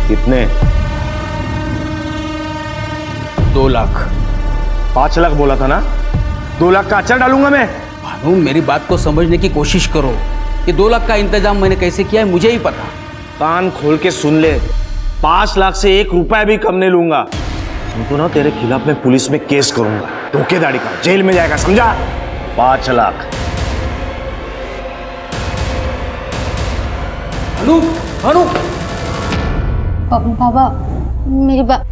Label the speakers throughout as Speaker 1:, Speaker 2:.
Speaker 1: कितने?
Speaker 2: 2 लाख।
Speaker 1: 5 लाख बोला था ना? 2 लाख का अचार डालूंगा मैं।
Speaker 2: भानु, मेरी बात को समझने की कोशिश करो। ये 2 लाख का इंतजाम मैंने कैसे किया है मुझे ही पता।
Speaker 1: कान खोल के सुन ले, 5 लाख से 1 रुपया भी कम नहीं लूंगा। तुमको ना तेरे खिलाफ मैं पुलिस में केस करूंगा, धोखेधड़ी का, जेल में जाएगा, समझा? 5 लाख।
Speaker 2: भानु, भानु।
Speaker 3: बाबा, मेरी बात।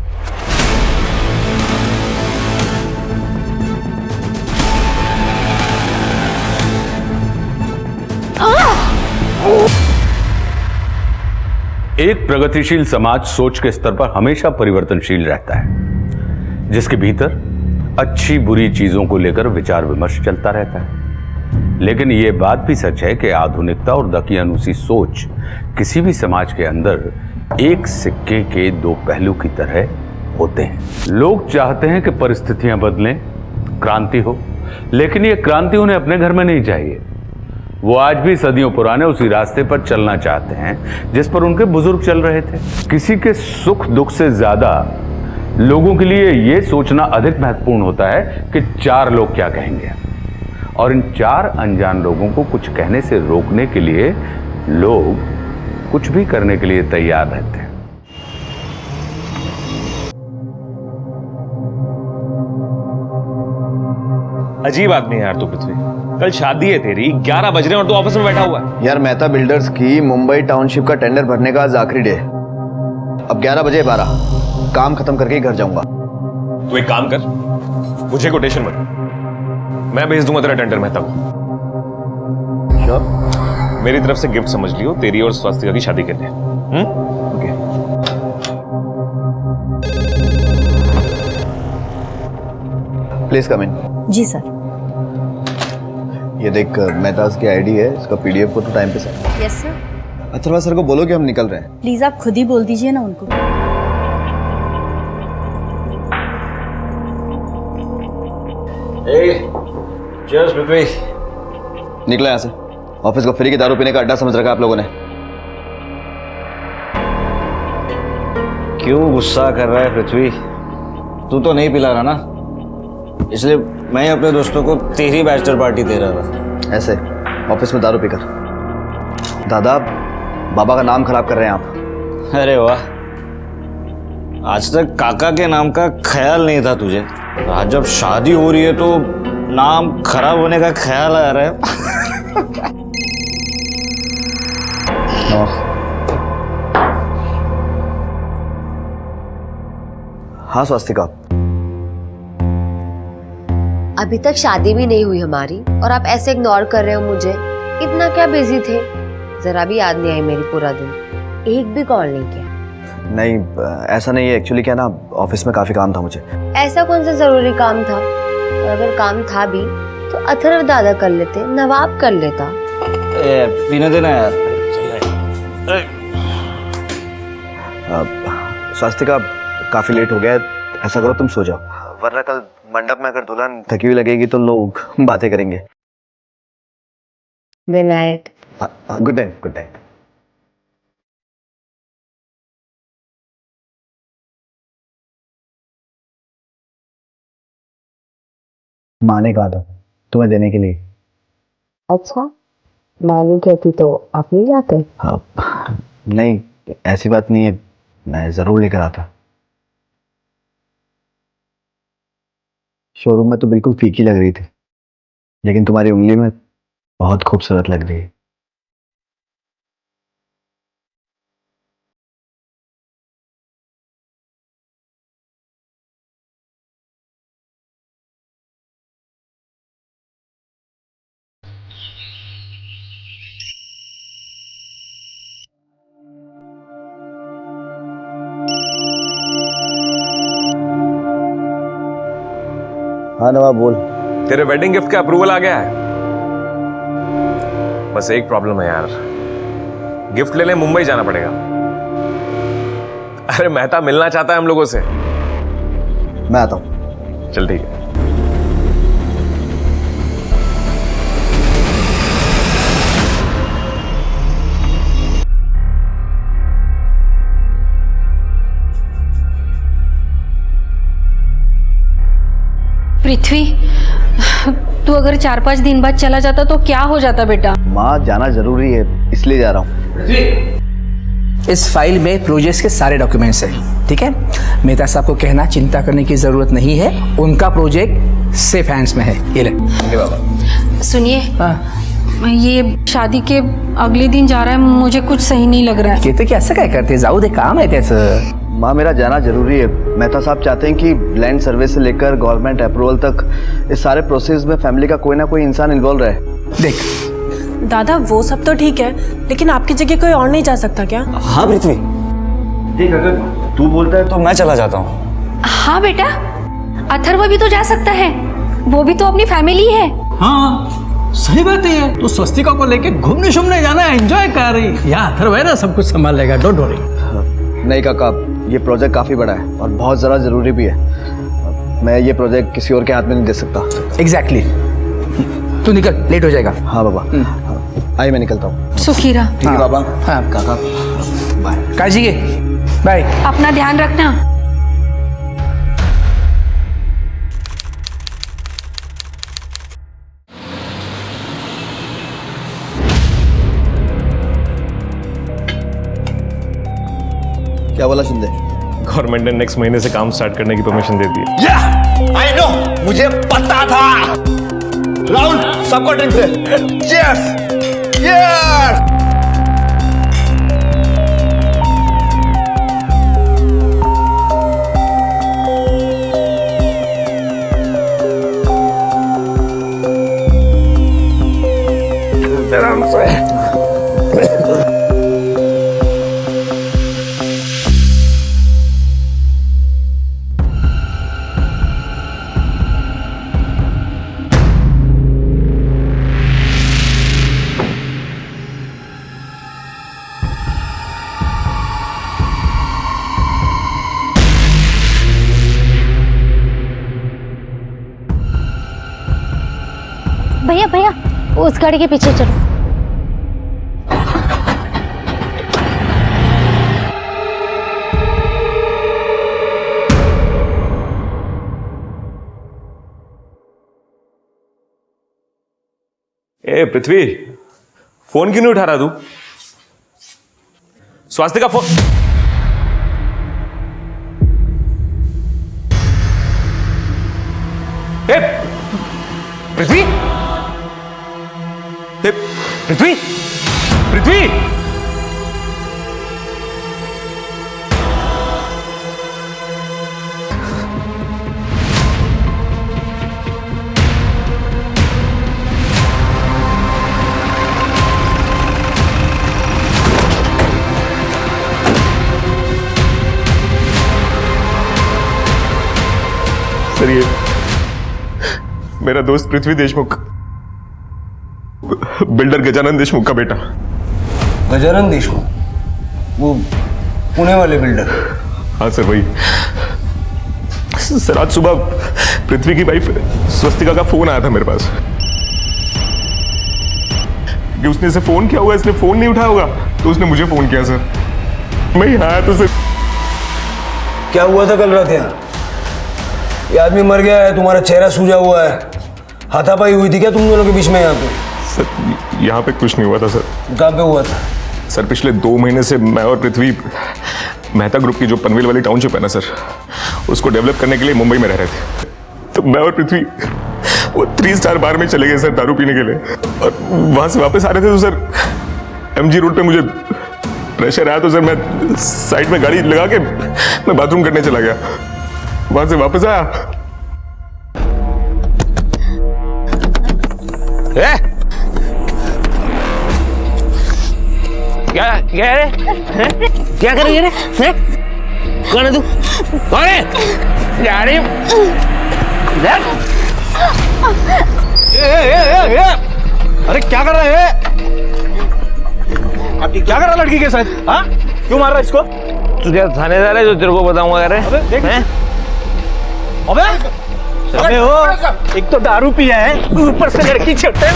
Speaker 4: एक प्रगतिशील समाज सोच के स्तर पर हमेशा परिवर्तनशील रहता है, जिसके भीतर अच्छी बुरी चीजों को लेकर विचार विमर्श चलता रहता है। लेकिन यह बात भी सच है कि आधुनिकता और दकियानूसी सोच किसी भी समाज के अंदर एक सिक्के के 2 पहलू की तरह होते हैं। लोग चाहते हैं कि परिस्थितियां बदलें, क्रांति हो, लेकिन यह क्रांति उन्हें अपने घर में नहीं चाहिए। वो आज भी सदियों पुराने उसी रास्ते पर चलना चाहते हैं जिस पर उनके बुजुर्ग चल रहे थे। किसी के सुख दुख से ज्यादा लोगों के लिए यह सोचना अधिक महत्वपूर्ण होता है कि 4 लोग क्या कहेंगे, और इन 4 अनजान लोगों को कुछ कहने से रोकने के लिए लोग कुछ भी करने के लिए तैयार रहते हैं।
Speaker 1: अजीब आदमी है यार तू पृथ्वी। कल शादी है तेरी, 11 बज रहे हैं और तू ऑफिस में बैठा हुआ है।
Speaker 5: यार मेहता बिल्डर्स की मुंबई टाउनशिप का टेंडर भरने का आज आखिरी डे है। अब 11 बजे 12 काम खत्म करके ही घर जाऊंगा।
Speaker 1: तू एक काम कर, मुझे कोटेशन मत, मैं भेज दूंगा तेरा टेंडर मेहता को।
Speaker 5: श्योर?
Speaker 1: मेरी तरफ से गिफ्ट समझ लियो, तेरी और स्वास्तिका की शादी के लिए।
Speaker 5: ओके। Please come in.
Speaker 3: जी सर।
Speaker 5: ये देख, मेहताज की आईडी है, इसका पीडीएफ को तो टाइम पे send.
Speaker 3: Yes sir.
Speaker 5: Atharva sir को बोलो कि हम निकल रहे हैं।
Speaker 3: प्लीज आप खुद ही बोल दीजिए ना उनको।
Speaker 5: चीयर्स पृथ्वी। निकला यहाँ से। ऑफिस को फ्री की दारू पीने का अड्डा समझ रखा है आप लोगों ने।
Speaker 6: क्यों गुस्सा कर रहा है पृथ्वी? तू तो नहीं पिला रहा ना, इसलिए मैं अपने दोस्तों को तेरी बैचलर पार्टी दे रहा था।
Speaker 5: ऐसे ऑफिस में दारू पीकर? दादा, बाबा का नाम खराब कर रहे हैं आप।
Speaker 6: अरे वाह, आज तक काका के नाम का ख्याल नहीं था तुझे। आज जब शादी हो रही है तो नाम खराब होने का ख्याल आ रहा है।
Speaker 5: हाँ स्वास्तिका।
Speaker 7: अभी तक शादी भी नहीं हुई हमारी और आप ऐसे इग्नोर कर रहे हो मुझे। इतना क्या बिजी थे? जरा भी याद नहीं आई मेरी पूरा दिन, एक भी कॉल नहीं किया।
Speaker 5: नहीं, ऐसा नहीं है। एक्चुअली क्या ना, ऑफिस में काफी काम था मुझे।
Speaker 7: ऐसा कौन सा जरूरी काम था? और अगर काम था भी तो अथर्व दादा कर लेते, नवाब कर लेता।
Speaker 6: पीने देना यार।
Speaker 5: स्वास्तिका, काफी लेट हो गया है, ऐसा करो तुम सो जाओ, वरना कल मंडप में अगर दुल्हन थकी हुई लगेगी तो लोग बातें करेंगे।
Speaker 7: Good night.
Speaker 5: Good night. Good night. माँ ने कहा था तुम्हें देने के लिए।
Speaker 7: अच्छा, मैं नहीं कहती तो आप नहीं जाते?
Speaker 5: नहीं, ऐसी बात नहीं है, मैं जरूर लेकर आता। शोरूम में तो बिल्कुल फीकी लग रही थी, लेकिन तुम्हारी उंगली में बहुत खूबसूरत लग रही है। हाँ नवाब बोल।
Speaker 1: तेरे वेडिंग गिफ्ट का अप्रूवल आ गया है। बस एक प्रॉब्लम है यार, गिफ्ट लेने मुंबई जाना पड़ेगा। अरे मेहता मिलना चाहता है हम लोगों से।
Speaker 5: मैं आता हूँ।
Speaker 1: चल ठीक है।
Speaker 8: पृथ्वी, तू अगर 4-5 दिन बाद चला जाता तो क्या हो जाता बेटा?
Speaker 5: माँ जाना जरूरी है इसलिए जा रहा हूँ।
Speaker 2: इस फाइल में प्रोजेक्ट्स के सारे डॉक्यूमेंट्स हैं, ठीक है? मेहता साहब को कहना चिंता करने की ज़रूरत नहीं है, उनका प्रोजेक्ट सेफ हैंड्स में है। ये ले।
Speaker 8: सुनिए,
Speaker 2: हाँ,
Speaker 8: ये शादी के अगले दिन जा रहा है, मुझे कुछ सही नहीं लग रहा है।
Speaker 2: ये तो क्या ऐसा क्या करते, जाऊ दे, काम है त्याचं।
Speaker 5: माँ मेरा जाना जरूरी है। मेहता साहब चाहते हैं कि लैंड सर्वे से लेकर गवर्नमेंट अप्रूवल तक इस सारे प्रोसेस में फैमिली का कोई ना कोई इंसान इन्वॉल्व रहे।
Speaker 2: देख
Speaker 9: दादा, वो सब तो ठीक है, लेकिन आपकी जगह कोई और नहीं जा सकता क्या?
Speaker 6: हाँ पृथ्वी, देख अगर तू बोलता है तो मैं चला जाता हूँ।
Speaker 3: हाँ बेटा, अथर्व भी तो जा सकता है, वो भी तो अपनी फैमिली है।
Speaker 2: हाँ सही बात है यार, तो स्वस्तिका को लेके घूमने शूमने जाना है, एंजॉय कर रही। यहाँ अथर्व है ना, सब कुछ संभाल लेगा, डोंट वरी।
Speaker 5: नहीं काका, ये प्रोजेक्ट काफ़ी बड़ा है और बहुत ज़्यादा ज़रूरी भी है। मैं ये प्रोजेक्ट किसी और के हाथ में नहीं दे सकता।
Speaker 2: एग्जैक्टली। तू निकल, लेट हो जाएगा।
Speaker 5: हाँ बाबा, आई मैं निकलता हूँ।
Speaker 8: सुखीरा,
Speaker 5: ठीक है बाबा।
Speaker 2: हाँ
Speaker 5: काका बाय।
Speaker 2: काजी के बाय।
Speaker 8: अपना ध्यान रखना।
Speaker 5: क्या बोला शिंदे?
Speaker 10: गवर्नमेंट ने नेक्स्ट महीने से काम स्टार्ट करने की परमिशन दे दी है।
Speaker 1: आई नो, मुझे पता था। राहुल सबको ड्रिंक से। Yes yes. आराम से।
Speaker 3: भैया भैया, उस गाड़ी के पीछे चलो।
Speaker 10: ए पृथ्वी, फोन क्यों नहीं उठा रहा तू? स्वास्तिका फोन। ए पृथ्वी, पृथ्वी, पृथ्वी, सर ये मेरा दोस्त पृथ्वी देशमुख, बिल्डर गजानन देशमुख का बेटा।
Speaker 1: गजानन देशमुख, वो पुणे वाले बिल्डर?
Speaker 10: हाँ सर वही। सर आज सुबह पृथ्वी की वाइफ स्वस्तिका का फोन आया था मेरे पास कि उसने इसे फोन किया होगा, इसने फोन नहीं उठाया होगा, तो उसने मुझे फोन किया सर। मैं यहाँ आया तो सर।
Speaker 1: क्या हुआ था कल रात यहाँ? ये आदमी मर गया है, तुम्हारा चेहरा सूजा हुआ है, हाथापाई हुई थी क्या तुम दोनों के बीच में यहाँ पे?
Speaker 10: सर यहाँ पे कुछ नहीं हुआ था सर।
Speaker 1: कहाँ पे हुआ था?
Speaker 10: सर पिछले 2 महीने से मैं और पृथ्वी मेहता ग्रुप की जो पनवेल वाली टाउनशिप है ना सर, उसको डेवलप करने के लिए मुंबई में रह रहे थे। तो मैं और पृथ्वी वो 3 स्टार बार में चले गए सर दारू पीने के लिए, और वहाँ से वापस आ रहे थे तो सर MG रोड पे मुझे प्रेशर आया, तो सर मैं साइड में गाड़ी लगा के मैं बाथरूम करने चला गया। वहाँ से वापस आया।
Speaker 1: क्या क्या रे? क्या कर रही है रे? कौन है तू? कौन है? गाड़ी अरे क्या कर रहे हैं? क्या कर रहा लड़की के साथ? हाँ क्यों मार रहा है इसको? तू क्या थानेदार है जो तेरे को बताऊंगा? अबे हो, एक तो दारू पिया है, ऊपर से लड़की छेड़ते हैं।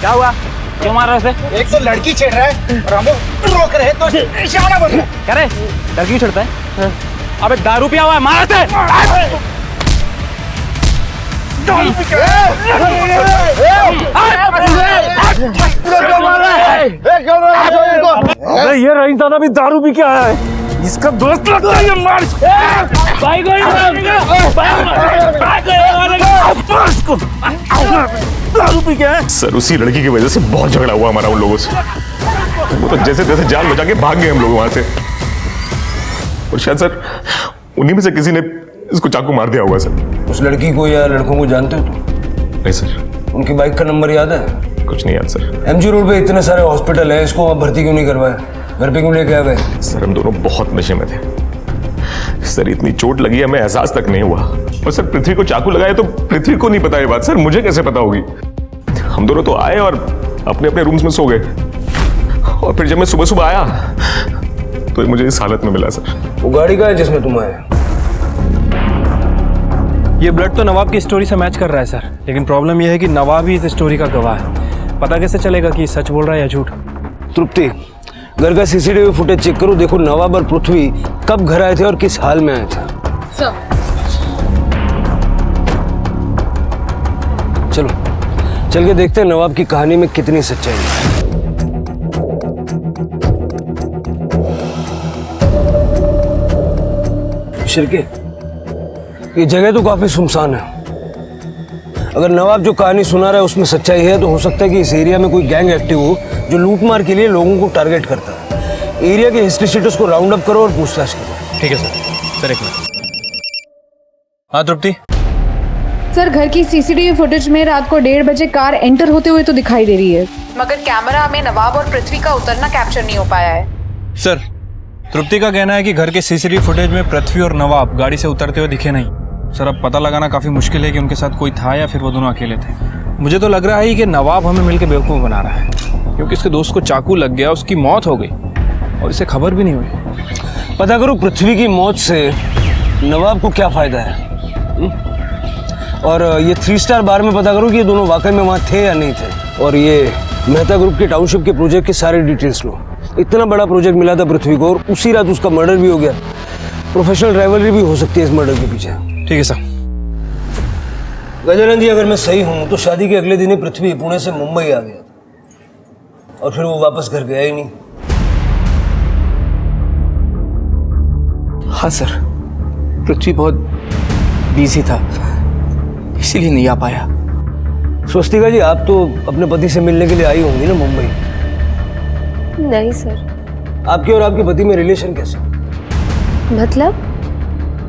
Speaker 1: क्या हुआ? क्यों मार रहे थे?
Speaker 2: एक तो लड़की छेड़ रहा है और हम रोक रहे तो निशाना बन रहा है।
Speaker 1: क्या रे लड़की छेड़ता है? अबे दारू पिया हुआ है, मार से। अबे ये रईसज़ादा भी दारू पी के आया है, इसका दोस्त लगता है ये। मार दारू पी के आया।
Speaker 10: सर उसी लड़की की वजह से बहुत झगड़ा हुआ हमारा उन लोगों से। वो तो जैसे तैसे जान बचा के भाग गए हम लोग वहां से। और शायद सर उन्हीं में से किसी ने इसको चाकू मार दिया होगा सर।
Speaker 11: उस लड़की को या लड़कों को जानते हो तुम?
Speaker 10: नहीं सर।
Speaker 11: उनकी बाइक का नंबर याद है?
Speaker 10: कुछ नहीं याद सर।
Speaker 11: एमजी रोड पे इतने सारे हॉस्पिटल है, इसको वहाँ भर्ती क्यों नहीं करवाया? घर पे क्यों लेके आ गए?
Speaker 10: सर हम दोनों बहुत नशे में थे सर, इतनी चोट लगी हमें एहसास तक नहीं हुआ। और सर पृथ्वी को चाकू लगाया तो पृथ्वी को नहीं पता ये बात, सर मुझे कैसे पता होगी? हम दोनों तो आए और अपने अपने रूम्स में सो गए, और फिर जब मैं सुबह सुबह आया तो मुझे इस हालत में मिला सर।
Speaker 11: वो गाड़ी का है जिसमें तुम आए?
Speaker 12: ये ब्लड तो नवाब की स्टोरी से मैच कर रहा है सर, लेकिन प्रॉब्लम यह है कि नवाब ही इस स्टोरी का गवाह है। पता कैसे चलेगा कि सच बोल रहा है या झूठ?
Speaker 11: तृप्ति, घर का सीसीटीवी फुटेज चेक करो, देखो नवाब और पृथ्वी कब घर आए थे और किस हाल में आए थे। चलो चल के देखते हैं नवाब की कहानी में कितनी सच्चाई है। शिरके, ये जगह तो काफी सुनसान है। अगर नवाब जो कहानी सुना रहा है उसमें सच्चाई है तो हो सकता है कि इस एरिया में कोई गैंग एक्टिव हो जो लूटमार के लिए लोगों को टारगेट करता है। एरिया के हिस्ट्री शीटर्स को राउंड अप करो और पूछताछ करो।
Speaker 12: ठीक है सर, एक मिनट। हाँ तृप्ति।
Speaker 13: सर घर की सीसीटीवी फुटेज में रात को 1:30 बजे कार एंटर होते हुए तो दिखाई दे रही है, मगर कैमरा में नवाब और पृथ्वी का उतरना कैप्चर नहीं हो पाया है।
Speaker 12: सर तृप्ति का कहना है कि घर के सीसीटीवी फुटेज में पृथ्वी और नवाब गाड़ी से उतरते हुए दिखे नहीं। सर अब पता लगाना काफी मुश्किल है कि उनके साथ कोई था या फिर वो दोनों अकेले थे। मुझे तो लग रहा है कि नवाब हमें मिलकर बेवकूफ़ बना रहा है, क्योंकि इसके दोस्त को चाकू लग गया, उसकी मौत हो गई और इसे खबर भी नहीं हुई।
Speaker 11: पता करो पृथ्वी की मौत से नवाब को क्या फायदा है। और ये 3 स्टार बार में पता करो कि ये दोनों वाकई में वहाँ थे या नहीं थे। और ये मेहता ग्रुप के टाउनशिप के प्रोजेक्ट के सारे डिटेल्स लो। इतना बड़ा प्रोजेक्ट मिला था पृथ्वी को और उसी रात उसका मर्डर भी हो गया। प्रोफेशनल राइवलरी भी हो सकती है इस मर्डर के पीछे।
Speaker 12: ठीक है सर।
Speaker 11: गजानन जी, अगर मैं सही हूं तो शादी के अगले दिन ही पृथ्वी पुणे से मुंबई आ गया था और फिर वो वापस घर गया ही नहीं।
Speaker 2: हाँ सर, पृथ्वी बहुत बिजी था, इसीलिए नहीं आ पाया।
Speaker 11: स्वस्तिका जी, आप तो अपने पति से मिलने के लिए आई होंगी ना मुंबई?
Speaker 7: नहीं सर।
Speaker 11: आपके और आपके पति में रिलेशन कैसे?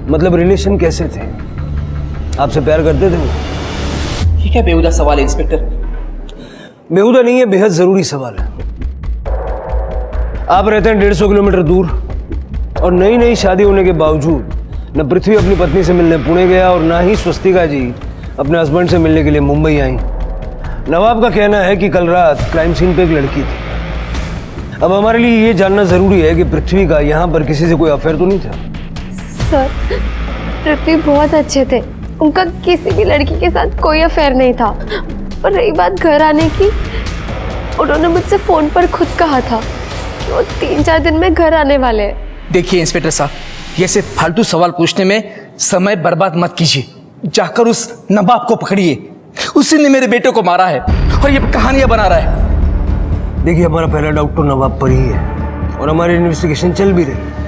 Speaker 11: मतलब रिलेशन कैसे थे? आपसे प्यार करते थे वो?
Speaker 2: ये क्या बेहुदा सवाल है इंस्पेक्टर?
Speaker 11: बेहुदा नहीं है, बेहद जरूरी सवाल है। आप रहते हैं 150 किलोमीटर दूर और नई नई शादी होने के बावजूद न पृथ्वी अपनी पत्नी से मिलने पुणे गया और ना ही स्वस्तिका जी अपने हस्बैंड से मिलने के लिए मुंबई आई। नवाब का कहना है कि कल रात क्राइम सीन पे एक लड़की थी। अब हमारे लिए ये जानना जरूरी है कि पृथ्वी का यहाँ पर किसी से कोई अफेयर तो नहीं था?
Speaker 7: सर पृथ्वी बहुत अच्छे थे, उनका किसी भी लड़की के साथ कोई अफेयर नहीं था। और रही बात घर आने की, उन्होंने मुझसे फोन पर खुद कहा था कि वो 3-4 दिन में घर आने वाले हैं।
Speaker 2: देखिए इंस्पेक्टर साहब, ये सिर्फ फालतू सवाल पूछने में समय बर्बाद मत कीजिए। जाकर उस नवाब को पकड़िए, उसी ने मेरे बेटे को मारा है और ये कहानियां बना रहा है।
Speaker 11: देखिए, हमारा पहला डाउट तो नवाब पर ही है और हमारी इन्वेस्टिगेशन चल भी रही है।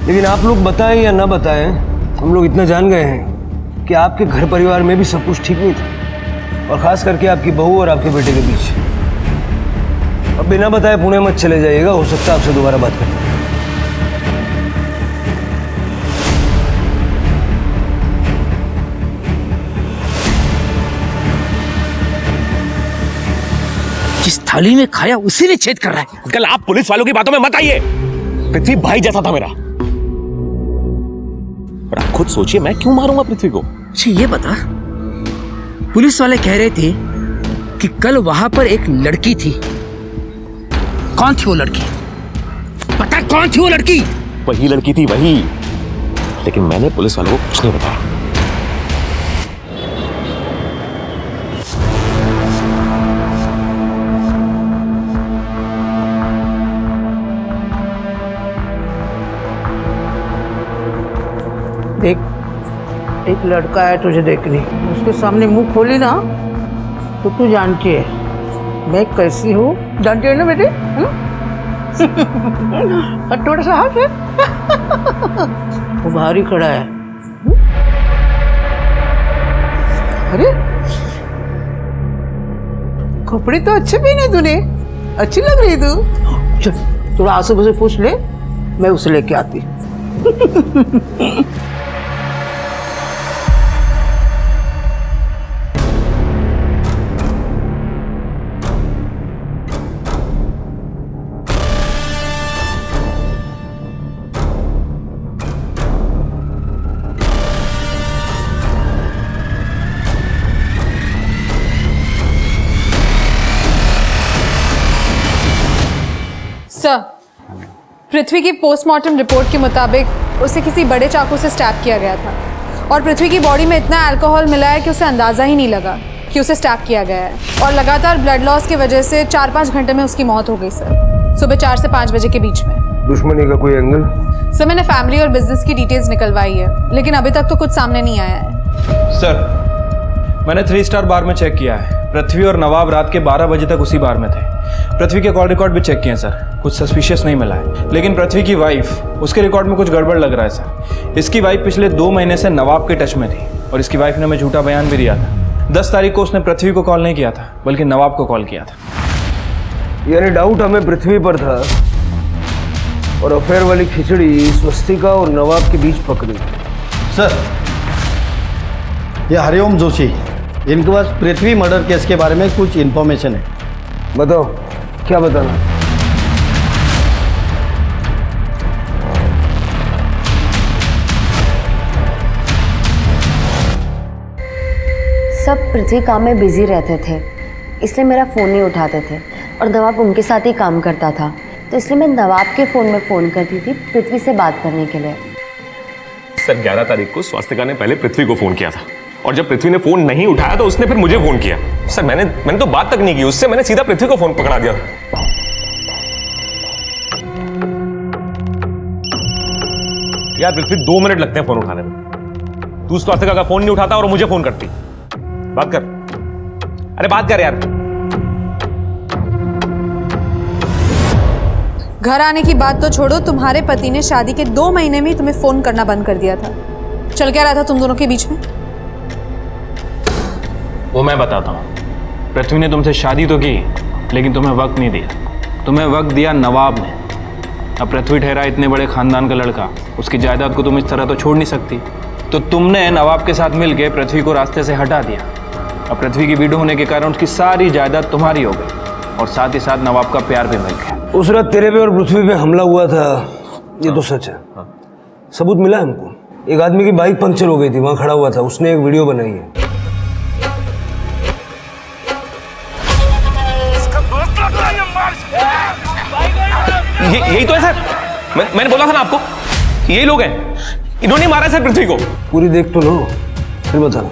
Speaker 11: लेकिन आप लोग बताएं या ना बताएं, हम लोग इतना जान गए हैं कि आपके घर परिवार में भी सब कुछ ठीक नहीं था, और खास करके आपकी बहू और आपके बेटे के बीच। अब बिना बताए पुणे मत चले जाइएगा, हो सकता है आपसे दोबारा बात करते हैं।
Speaker 2: जिस थाली में खाया उसी में छेद कर रहा है।
Speaker 1: कल आप पुलिस वालों की बातों में मत आइए। पृथ्वी भाई जैसा था मेरा। और आप खुद सोचिए, मैं क्यों मारूंगा पृथ्वी को?
Speaker 2: अच्छा ये बता, पुलिस वाले कह रहे थे कि कल वहां पर एक लड़की थी। कौन थी वो लड़की? पता कौन थी वो लड़की?
Speaker 1: वही लड़की थी, वही। लेकिन मैंने पुलिस वालों को कुछ नहीं बताया।
Speaker 14: देख, एक लड़का है तुझे देखने, उसके सामने मुंह खोली ना तो तू जानती है मैं कैसी हूँ, जानती है ना बेटे? और थोड़ा सा हाथ है वो बाहर ही खड़ा है। अरे कपड़े तो अच्छे पहने तूने, अच्छी लग रही तू। चल थोड़ा आंसू से पूछ ले, मैं उसे लेके आती।
Speaker 13: सर, पृथ्वी की पोस्टमार्टम रिपोर्ट के मुताबिक उसे किसी बड़े चाकू से स्टैब किया गया था और पृथ्वी की बॉडी में इतना अल्कोहल मिला है कि उसे अंदाज़ा ही नहीं लगा कि उसे स्टैब किया गया है और लगातार ब्लड लॉस की वजह से 4-5 घंटे में उसकी मौत हो गई सर, सुबह 4 से 5 बजे के बीच में।
Speaker 11: दुश्मनी का कोई एंगल?
Speaker 13: सर मैंने फैमिली और बिजनेस की डिटेल्स निकलवाई है लेकिन अभी तक तो कुछ सामने नहीं आया है।
Speaker 12: सर, मैंने 3 स्टार बार में चेक किया है। पृथ्वी और नवाब रात के 12 बजे तक उसी बार में थे। पृथ्वी के कॉल रिकॉर्ड भी चेक किए हैं सर, कुछ सस्पिशियस नहीं मिला है। लेकिन पृथ्वी की वाइफ, उसके रिकॉर्ड में कुछ गड़बड़ लग रहा है सर। इसकी वाइफ पिछले 2 महीने से नवाब के टच में थी और इसकी वाइफ ने हमें झूठा बयान भी दिया था। 10 तारीख को उसने पृथ्वी को कॉल नहीं किया था बल्कि नवाब को कॉल किया था।
Speaker 11: यानी डाउट हमें पृथ्वी पर था और अफेयर वाली खिचड़ी स्वस्तिका और नवाब के बीच पकड़ी।
Speaker 15: सर, ये हरिओम जोशी, इनके पास पृथ्वी मर्डर केस के बारे में कुछ इन्फॉर्मेशन है।
Speaker 11: बताओ, क्या बताना?
Speaker 7: सब पृथ्वी काम में बिजी रहते थे इसलिए मेरा फ़ोन नहीं उठाते थे और नवाब उनके साथ ही काम करता था, तो इसलिए मैं नवाब के फ़ोन में फ़ोन करती थी पृथ्वी से बात करने के लिए।
Speaker 10: सर 11 तारीख को स्वास्तिका ने पहले पृथ्वी को फोन किया था और जब पृथ्वी ने फोन नहीं उठाया तो उसने फिर मुझे फोन किया। सर मैंने तो बात तक नहीं की उससे, मैंने सीधा पृथ्वी को फोन पकड़ा दिया। यार पृथ्वी 2 मिनट लगते हैं फोन उठाने में, तू स्वास्तिका का फोन नहीं उठाता और मुझे फोन करती। बात कर, अरे बात कर यार।
Speaker 13: घर आने की बात तो छोड़ो, तुम्हारे पति ने शादी के 2 महीने में ही तुम्हें फोन करना बंद कर दिया था। चल क्या रहा था तुम दोनों के बीच में?
Speaker 12: वो मैं बताता हूँ। पृथ्वी ने तुमसे शादी तो की लेकिन तुम्हें वक्त नहीं दिया। तुम्हें वक्त दिया नवाब ने। अब पृथ्वी ठहरा इतने बड़े खानदान का लड़का, उसकी जायदाद को तुम इस तरह तो छोड़ नहीं सकती। तो तुमने नवाब के साथ मिलकर पृथ्वी को रास्ते से हटा दिया। अब पृथ्वी की विडो होने के कारण उसकी सारी जायदाद तुम्हारी हो गई और साथ ही साथ नवाब का प्यार भी मिल गया।
Speaker 11: उस रात तेरे पे और पृथ्वी पे हमला हुआ था, ये तो सच है। सबूत मिला हमको। एक आदमी की बाइक पंक्चर हो गई थी, वहां खड़ा हुआ था, उसने एक वीडियो बनाई है।
Speaker 10: यही तो है सर, मैंने बोला था ना आपको, यही लोग हैं, इन्होंने मारा सर पृथ्वी को।
Speaker 11: पूरी देख तो लो फिर बताना।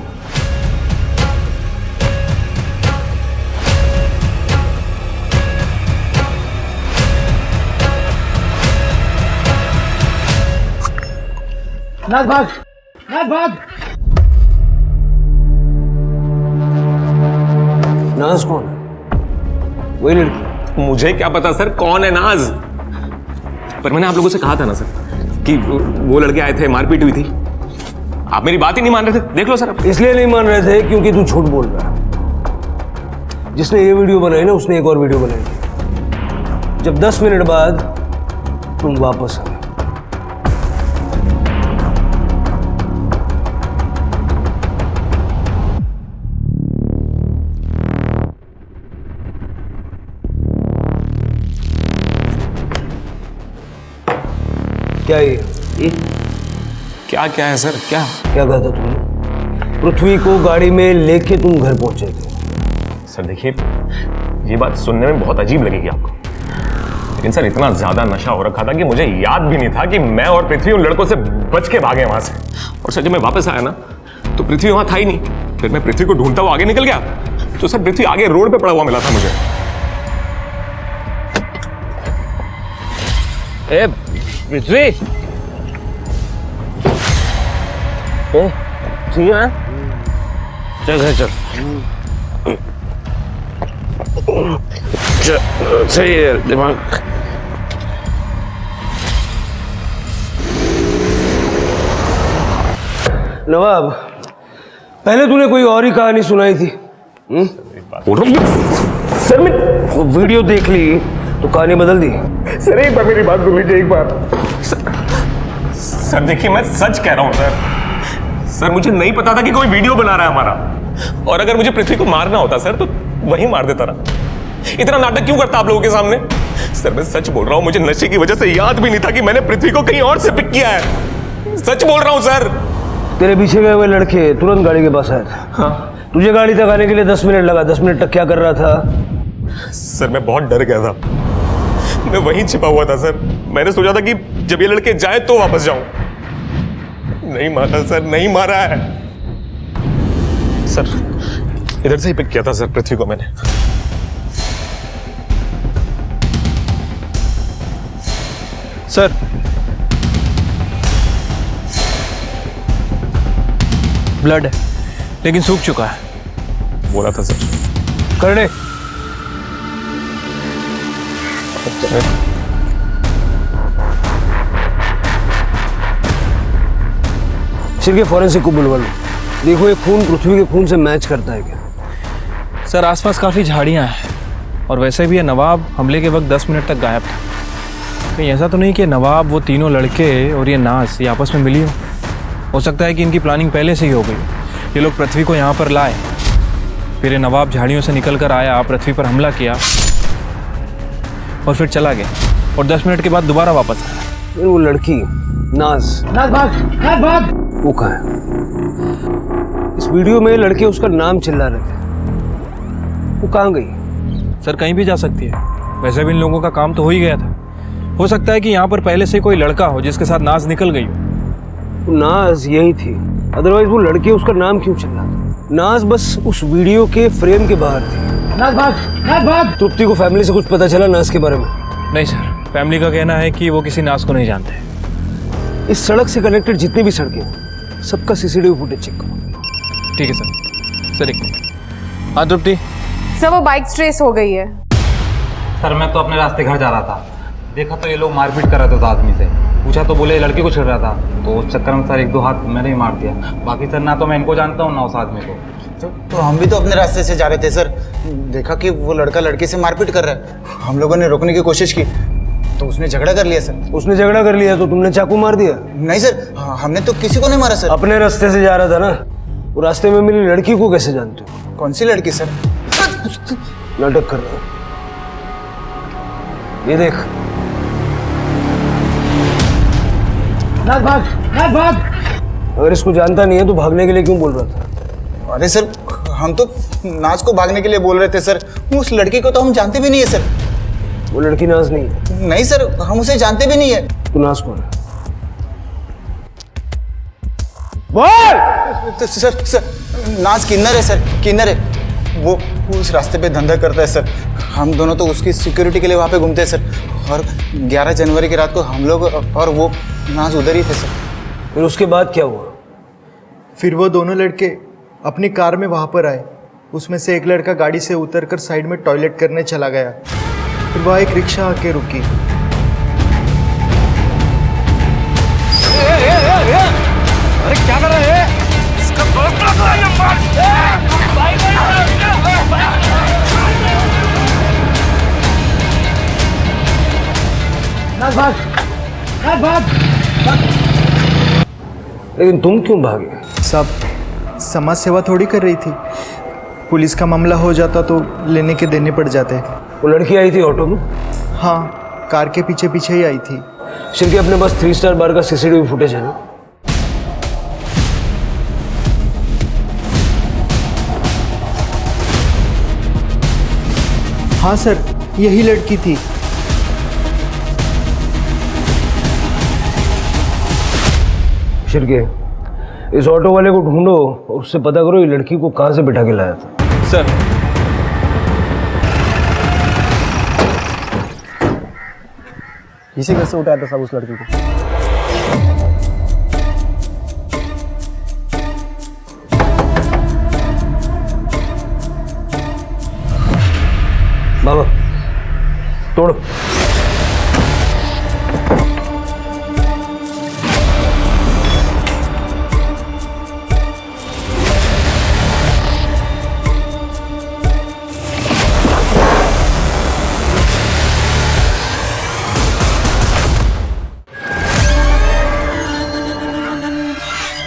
Speaker 14: नाथ भाग, नाथ भाग।
Speaker 11: नाज कौन? वही लड़की।
Speaker 10: मुझे क्या पता सर कौन है नाज, पर मैंने आप लोगों से कहा था ना सर कि वो लड़के आए थे, मारपीट हुई थी। आप मेरी बात ही नहीं मान रहे थे, देख लो सर।
Speaker 11: इसलिए नहीं मान रहे थे क्योंकि तू झूठ बोल रहा है। जिसने ये वीडियो बनाई ना, उसने एक और वीडियो बनाई। जब 10 मिनट बाद तुम वापस आए। क्या ये
Speaker 10: क्या क्या है सर? क्या
Speaker 11: क्या कहा था तुमने? पृथ्वी को गाड़ी में लेके तुम घर पहुंचे थे।
Speaker 10: सर देखिए, ये बात सुनने में बहुत अजीब लगेगी आपको, लेकिन सर इतना ज्यादा नशा हो रखा था कि मुझे याद भी नहीं था कि मैं और पृथ्वी उन लड़कों से बच के भागे वहां से। और सर जब मैं वापस आया ना तो पृथ्वी वहां था ही नहीं। फिर मैं पृथ्वी को ढूंढता हुआ आगे निकल गया तो सर पृथ्वी आगे रोड पे पड़ा हुआ मिला था मुझे।
Speaker 1: ए पृथ्वी, ठीक है चल घर चल सही है दिमाग।
Speaker 11: नवाब, पहले तूने कोई और ही कहानी सुनाई थी।
Speaker 1: सर मैं वीडियो देख ली
Speaker 11: तो कहानी बदल दी।
Speaker 10: सर एक बार मेरी बात सुन लीजिए एक बार। सर देखिए मैं सच कह रहा हूँ सर मुझे नहीं पता था कि कोई वीडियो बना रहा है हमारा, और अगर मुझे पृथ्वी को मारना होता सर तो वही मार देता ना। इतना नाटक क्यों करता आप लोगों के सामने? सर मैं सच बोल रहा हूँ, मुझे नशे की वजह से याद भी नहीं था कि मैंने पृथ्वी को कहीं और से पिक किया है। सच बोल रहा हूँ सर।
Speaker 11: तेरे पीछे गए हुए लड़के तुरंत गाड़ी के पास आए थे। हाँ। तुझे गाड़ी तक आने के लिए 10 मिनट लगा। 10 मिनट तक क्या कर रहा था?
Speaker 10: सर मैं बहुत डर गया था, मैं वहीं छिपा हुआ था सर। मैंने सोचा था कि जब ये लड़के जाए तो वापस जाऊं। नहीं मारा सर, नहीं मारा है सर। इधर से ही पिक किया था सर पृथ्वी को मैंने।
Speaker 11: सर
Speaker 12: ब्लड है लेकिन सूख चुका है।
Speaker 10: बोला था सर।
Speaker 11: कर दे। सिर के फॉरेंसिक को बुलवा लो। देखो ये खून पृथ्वी के खून से मैच करता है क्या?
Speaker 12: सर आसपास काफ़ी झाड़ियाँ हैं और वैसे भी ये नवाब हमले के वक्त 10 मिनट तक गायब था। कहीं ऐसा तो नहीं कि नवाब, वो तीनों लड़के और ये नाज ये आपस में मिली हो सकता है कि इनकी प्लानिंग पहले से ही हो गई। ये लोग पृथ्वी को यहाँ पर लाए, फिर ये नवाब झाड़ियों से निकल कर आया, पृथ्वी पर हमला किया और फिर चला गया और 10 मिनट के बाद दोबारा वापस आया।
Speaker 11: वो लड़की नाज भाग वो कहाँ है? इस वीडियो में लड़के उसका नाम चिल्ला रहे थे, वो कहाँ गई?
Speaker 12: सर कहीं भी जा सकती है, वैसे भी इन लोगों का काम तो हो ही गया था। हो सकता है कि यहाँ पर पहले से कोई लड़का हो जिसके साथ नाज निकल गई हो।
Speaker 11: नाज यही थी, अदरवाइज वो लड़के उसका नाम क्यों चिल्ला रहे? नाज बस उस वीडियो के फ्रेम के बाहर थी। नाज भाग। तृप्ति को फैमिली से कुछ पता चला नाज के बारे में?
Speaker 12: नहीं सर, फैमिली का कहना है कि वो किसी नाज को नहीं जानते।
Speaker 11: इस सड़क से कनेक्टेड जितनी भी सड़कें सबका सीसीटीवी फुटेज चेक करो।
Speaker 12: ठीक है सर। सर एक हाँ तृप्ति।
Speaker 13: सर वो बाइक ट्रेस हो गई है।
Speaker 16: सर मैं तो अपने रास्ते घर जा रहा था, देखा तो ये लोग मारपीट कर रहे थे उस आदमी से। पूछा तो बोले लड़की को छेड़ रहा था, तो उस चक्कर में सर 1-2 हाथ मैंने ही मार दिया। बाकी सर ना तो मैं इनको जानता हूँ ना उस आदमी को।
Speaker 17: तो हम भी तो अपने रास्ते से जा रहे थे सर, देखा कि वो लड़का लड़के से मारपीट कर रहा है। हम लोगों ने रोकने की कोशिश की तो उसने झगड़ा कर लिया सर।
Speaker 11: उसने झगड़ा कर लिया तो तुमने चाकू मार दिया?
Speaker 17: नहीं सर, हमने तो किसी को नहीं मारा सर।
Speaker 11: अपने रास्ते से जा रहा था ना, वो रास्ते में मिली लड़की को कैसे जानते हो?
Speaker 17: कौन सी लड़की सर?
Speaker 11: नाटक कर रहा हूँ, ये देख। भाग। अगर इसको जानता नहीं है तो भागने के लिए क्यों बोल रहा था?
Speaker 17: अरे सर हम तो नाज को भागने के लिए बोल रहे थे सर, उस लड़की को तो हम जानते भी नहीं है सर।
Speaker 11: वो लड़की नाज नहीं है।
Speaker 17: नहीं सर, हम उसे जानते भी नहीं है।
Speaker 11: तू नाज कौन है?
Speaker 17: बोल। सर नाज किन्नर है सर, किन्नर है। वो उस रास्ते पे धंधा करता है सर। हम दोनों तो उसकी सिक्योरिटी के लिए वहाँ पे घूमते हैं सर। और 11 जनवरी की रात को हम लोग और वो नाज उधर ही थे सर।
Speaker 11: फिर उसके बाद क्या हुआ?
Speaker 18: फिर वो दोनों लड़के अपनी कार में वहाँ पर आए। उसमें से एक लड़का गाड़ी से उतरकर साइड में टॉयलेट करने चला गया। फिर वहाँ एक रिक्शा आके रुकी।
Speaker 1: अरे क्या कर रहे हैं? इसका
Speaker 11: भाग। लेकिन तुम क्यों भागे?
Speaker 18: सब समाज सेवा थोड़ी कर रही थी। पुलिस का मामला हो जाता तो लेने के देने पड़ जाते।
Speaker 11: वो लड़की आई थी ऑटो में?
Speaker 18: हाँ, कार के पीछे पीछे ही आई थी।
Speaker 11: शिल्के अपने पास 3 स्टार बार का सीसीटीवी फुटेज है ना?
Speaker 18: हाँ सर, यही लड़की थी।
Speaker 11: शिल्के, इस ऑटो वाले को ढूंढो और उससे पता करो ये लड़की को कहाँ से बिठा के लाया था।
Speaker 12: सर
Speaker 18: इसी घर से उठाया था सब उस लड़की को।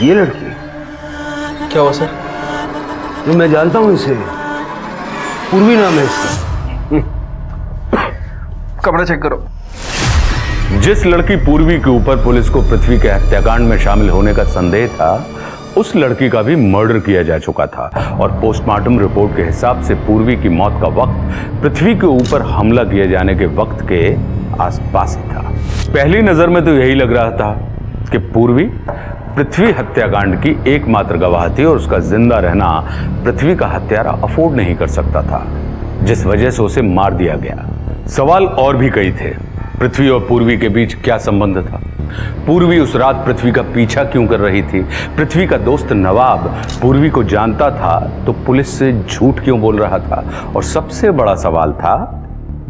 Speaker 11: ये लड़की
Speaker 12: क्या हुआ सर?
Speaker 11: जो मैं जानता हूँ इसे, पूर्वी नाम है इसका।
Speaker 12: कपड़ा चेक करो।
Speaker 4: जिस लड़की पूर्वी के ऊपर पुलिस को पृथ्वी के हत्याकांड में शामिल होने का संदेह था, उस लड़की का भी मर्डर किया जा चुका था और पोस्टमार्टम रिपोर्ट के हिसाब से पूर्वी की मौत का वक्त पृथ्वी के ऊपर हमला किए जाने के वक्त के आसपास ही था। पहली नजर में तो यही लग रहा था कि पूर्वी पृथ्वी हत्याकांड की एकमात्र गवाह थी और उसका जिंदा रहना पृथ्वी का हत्यारा अफोर्ड नहीं कर सकता था, जिस वजह से उसे मार दिया गया। सवाल और भी कई थे। पृथ्वी और पूर्वी के बीच क्या संबंध था? पूर्वी उस रात पृथ्वी का पीछा क्यों कर रही थी? पृथ्वी का दोस्त नवाब पूर्वी को जानता था तो पुलिस से झूठ क्यों बोल रहा था? और सबसे बड़ा सवाल था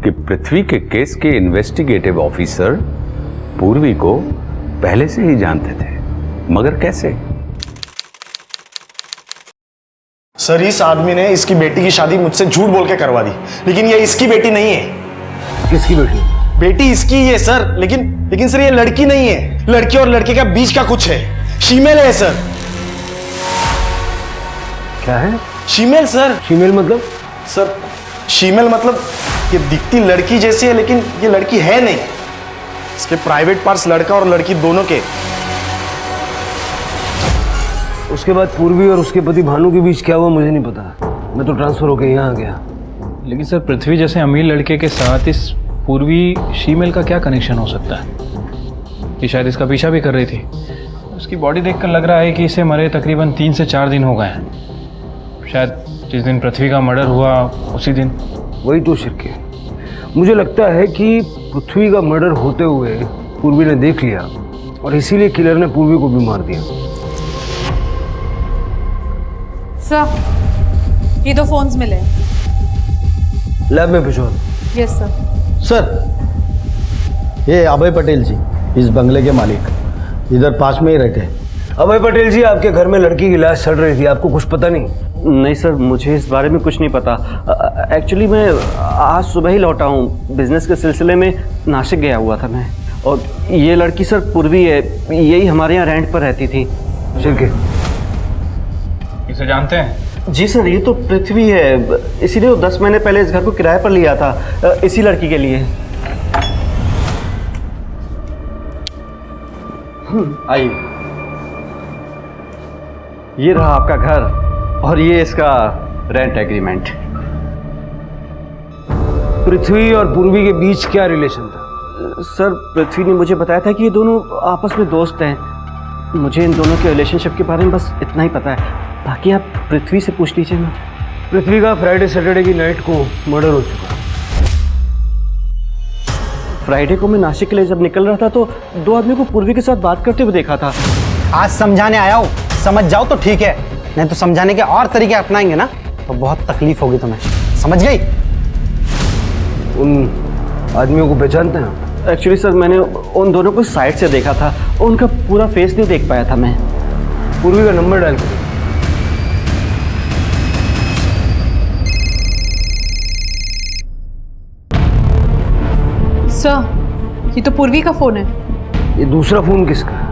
Speaker 4: कि पृथ्वी के केस के इन्वेस्टिगेटिव ऑफिसर पूर्वी को पहले से ही जानते थे, मगर कैसे?
Speaker 1: सर, इस आदमी ने इसकी बेटी की शादी मुझसे झूठ बोल के करवा दी, लेकिन ये इसकी बेटी नहीं है।
Speaker 11: किसकी बेटी?
Speaker 1: बेटी इसकी ही है सर, लेकिन सर ये लड़की नहीं है। लड़की और लड़के का बीच का कुछ है, फीमेल है सर।
Speaker 11: क्या है?
Speaker 1: Female sir.
Speaker 11: फीमेल मतलब?
Speaker 1: सर फीमेल मतलब ये दिखती लड़की जैसी है, लेकिन ये लड़की है नहीं। इसके प्राइवेट पार्ट्स लड़का और लड़की दोनों के।
Speaker 11: उसके बाद पूर्वी और उसके पति भानु के बीच क्या हुआ मुझे नहीं पता। मैं तो ट्रांसफर होकर यहाँ आ गया।
Speaker 12: लेकिन सर, पृथ्वी जैसे अमीर लड़के के साथ इस पूर्वी शीमेल का क्या कनेक्शन हो सकता है कि शायद इसका पीछा भी कर रही थी? उसकी बॉडी देखकर लग रहा है कि इसे मरे तकरीबन 3 से 4 दिन हो गए हैं। शायद जिस दिन पृथ्वी का मर्डर हुआ उसी दिन।
Speaker 11: वही तो शिरके, मुझे लगता है कि पृथ्वी का मर्डर होते हुए पूर्वी ने देख लिया और इसीलिए किलर ने पूर्वी को भी मार दिया।
Speaker 13: सर, ये 2 फोन्स मिले।
Speaker 11: लैब में भिजवा दो।
Speaker 13: Yes sir.
Speaker 15: सर, ये अभय पटेल जी, इस बंगले के मालिक, इधर पास में ही रहते हैं।
Speaker 11: अभय पटेल जी, आपके घर में लड़की की लाश सड़ रही थी, आपको कुछ पता नहीं?
Speaker 19: नहीं सर, मुझे इस बारे में कुछ नहीं पता। एक्चुअली मैं आज सुबह ही लौटा हूँ, बिजनेस के सिलसिले में नासिक गया हुआ था मैं। और ये लड़की सर पूर्वी है, यही हमारे यहाँ रेंट पर रहती थी।
Speaker 11: ठीक है।
Speaker 12: इसे जानते हैं?
Speaker 19: जी सर, ये तो पृथ्वी है, इसीलिए वो 10 महीने पहले इस घर को किराए पर लिया था, इसी लड़की के लिए। आइए, ये रहा आपका घर और ये इसका रेंट एग्रीमेंट।
Speaker 11: पृथ्वी और पूर्वी के बीच क्या रिलेशन था?
Speaker 19: सर, पृथ्वी ने मुझे बताया था कि ये दोनों आपस में दोस्त हैं। मुझे इन दोनों के रिलेशनशिप के बारे में बस इतना ही पता है, बाकी आप पृथ्वी से पूछ लीजिए ना।
Speaker 11: पृथ्वी का फ्राइडे सैटरडे की नाइट को मर्डर हो चुका।
Speaker 19: फ्राइडे को मैं नासिक के लिए जब निकल रहा था तो 2 आदमी को पूर्वी के साथ बात करते हुए देखा था।
Speaker 17: आज समझाने आया हूँ, समझ जाओ तो ठीक है, नहीं तो समझाने के और तरीके अपनाएंगे ना तो बहुत तकलीफ होगी तुम्हें, समझ गई?
Speaker 11: उन आदमियों को पहचानते हैं?
Speaker 19: एक्चुअली सर, मैंने उन दोनों को साइड से देखा था, उनका पूरा फेस नहीं देख पाया था मैं।
Speaker 11: पूर्वी का नंबर डायल करें।
Speaker 13: सर, ये तो पूर्वी का फोन है।
Speaker 11: ये दूसरा फोन किसका है?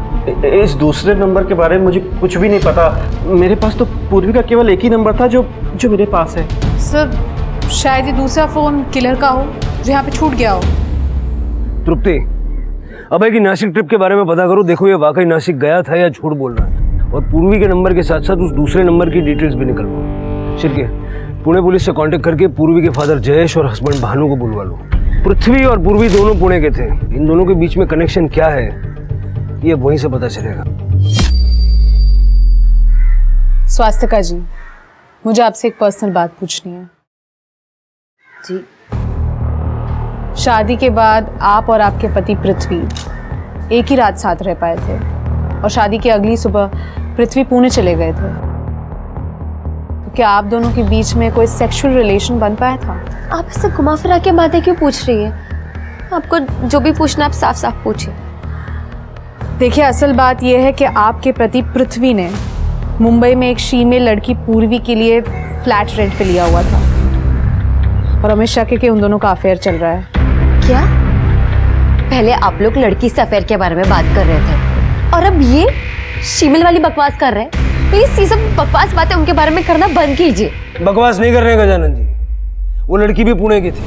Speaker 19: इस दूसरे नंबर के बारे में मुझे कुछ भी नहीं पता। मेरे पास तो पूर्वी का केवल एक ही नंबर था जो मेरे पास है।
Speaker 13: सर, शायद ये दूसरा फोन किलर का हो जो यहाँ पे छूट गया हो।
Speaker 11: तृप्ति, अभय की नासिक ट्रिप के बारे में पता करो, देखो ये वाकई नासिक गया था या झूठ बोल रहा है। और पूर्वी के नंबर के साथ साथ उस दूसरे नंबर की डिटेल्स भी निकलवाओ। शिरके, पुणे पुलिस से कांटेक्ट करके पूर्वी के फादर जयेश और हस्बैंड भानु को बुलवा लो। पृथ्वी और पूर्वी दोनों पुणे के थे, इन दोनों के बीच में कनेक्शन क्या है ये वहीं से पता चलेगा।
Speaker 13: स्वास्थ्यका जी, मुझे आपसे एक पर्सनल बात पूछनी है।
Speaker 7: जी।
Speaker 13: शादी के बाद आप और आपके पति पृथ्वी एक ही रात साथ रह पाए थे और शादी की अगली सुबह पृथ्वी पुणे चले गए थे। तो क्या आप दोनों के बीच में कोई सेक्सुअल रिलेशन बन पाया था?
Speaker 7: आप इससे घुमा फिरा के बातें क्यों पूछ रही है? आपको जो भी पूछना आप साफ साफ पूछिए।
Speaker 13: देखिए, असल बात यह है कि आपके पति पृथ्वी ने मुंबई में एक फीमेल लड़की पूर्वी के लिए फ्लैट रेंट पे लिया हुआ था और हमें शक है कि उन दोनों का अफेयर चल रहा है।
Speaker 7: क्या? पहले आप लोग लड़की से अफेयर के बारे में बात कर रहे थे और अब ये शीमल वाली बकवास कर रहे हैं। प्लीज ये सब बकवास बातें उनके बारे में करना बंद कीजिए।
Speaker 11: बकवास नहीं कर रहे हैं गजानन जी। वो लड़की भी पुणे की थी